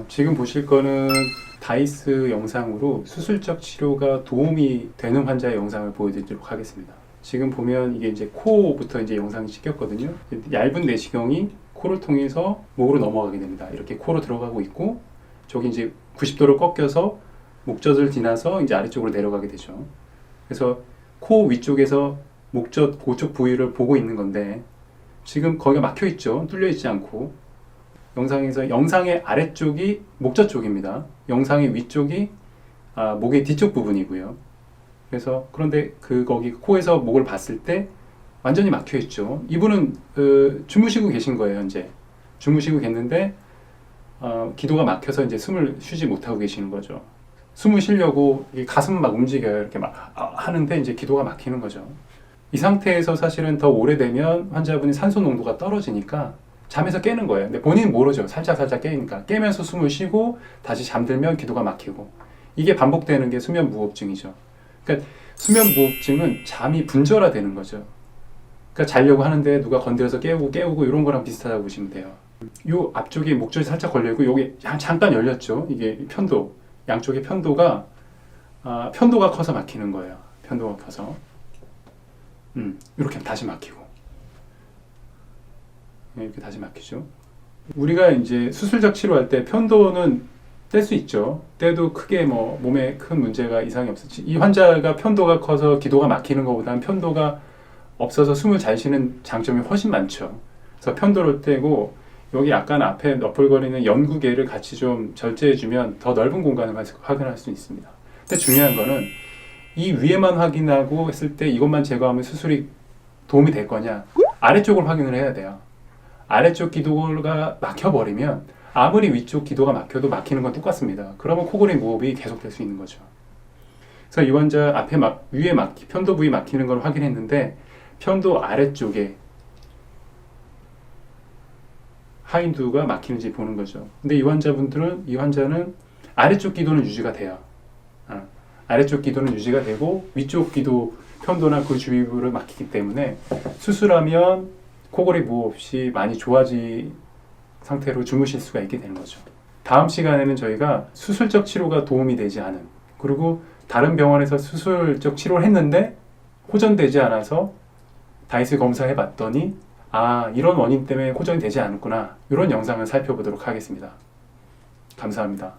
지금 보실 거는 다이스 영상으로 수술적 치료가 도움이 되는 환자의 영상을 보여드리도록 하겠습니다. 지금 보면 이게 이제 코부터 이제 영상이 찍혔거든요. 얇은 내시경이 코를 통해서 목으로 넘어가게 됩니다. 이렇게 코로 들어가고 있고, 저기 이제 90도로 꺾여서 목젖을 지나서 이제 아래쪽으로 내려가게 되죠. 그래서 코 위쪽에서 목젖 그쪽 부위를 보고 있는 건데, 지금 거기가 막혀 있죠. 뚫려 있지 않고. 영상에서 영상의 아래쪽이 목젖 쪽입니다. 영상의 위쪽이 목의 뒤쪽 부분이고요. 그래서 그런데 거기 코에서 목을 봤을 때 완전히 막혀 있죠. 이분은 주무시고 계신 거예요. 현재 주무시고 계는데 기도가 막혀서 이제 숨을 쉬지 못하고 계시는 거죠. 숨을 쉬려고 가슴 막 움직여요. 이렇게 막 하는데 이제 기도가 막히는 거죠. 이 상태에서 사실은 더 오래되면 환자분이 산소 농도가 떨어지니까 잠에서 깨는 거예요. 근데 본인은 모르죠. 살짝 깨니까. 깨면서 숨을 쉬고 다시 잠들면 기도가 막히고. 이게 반복되는 게 수면무호흡증이죠. 그러니까 수면무호흡증은 잠이 분절화되는 거죠. 그러니까 자려고 하는데 누가 건드려서 깨우고 이런 거랑 비슷하다고 보시면 돼요. 요 앞쪽에 목젖이 살짝 걸려있고 여기 잠깐 열렸죠. 이게 편도. 양쪽의 편도가 편도가 커서 막히는 거예요. 편도가 커서. 이렇게 다시 막히고. 이렇게 다시 막히죠. 우리가 이제 수술적 치료할 때 편도는 뗄 수 있죠. 떼도 크게 뭐 몸에 큰 문제가 이상이 없었지. 이 환자가 편도가 커서 기도가 막히는 것보다는 편도가 없어서 숨을 잘 쉬는 장점이 훨씬 많죠. 그래서 편도를 떼고 여기 약간 앞에 너풀거리는 연구개를 같이 좀 절제해주면 더 넓은 공간을 확인할 수 있습니다. 근데 중요한 거는 이 위에만 확인하고 했을 때 이것만 제거하면 수술이 도움이 될 거냐, 아래쪽을 확인을 해야 돼요. 아래쪽 기도가 막혀버리면 아무리 위쪽 기도가 막혀도 막히는 건 똑같습니다. 그러면 코골이 무호흡이 계속될 수 있는 거죠. 그래서 이 환자 앞에 위에 편도 부위 막히는 걸 확인했는데 편도 아래쪽에 하인두가 막히는지 보는 거죠. 근데 이 환자는 아래쪽 기도는 유지가 돼요. 아래쪽 기도는 유지가 되고 위쪽 기도 편도나 그 주위부를 막히기 때문에 수술하면 코골이 무호흡 없이 많이 좋아진 상태로 주무실 수가 있게 되는 거죠. 다음 시간에는 저희가 수술적 치료가 도움이 되지 않은, 그리고 다른 병원에서 수술적 치료를 했는데 호전되지 않아서 다이스 검사해 봤더니 이런 원인 때문에 호전이 되지 않았구나, 이런 영상을 살펴보도록 하겠습니다. 감사합니다.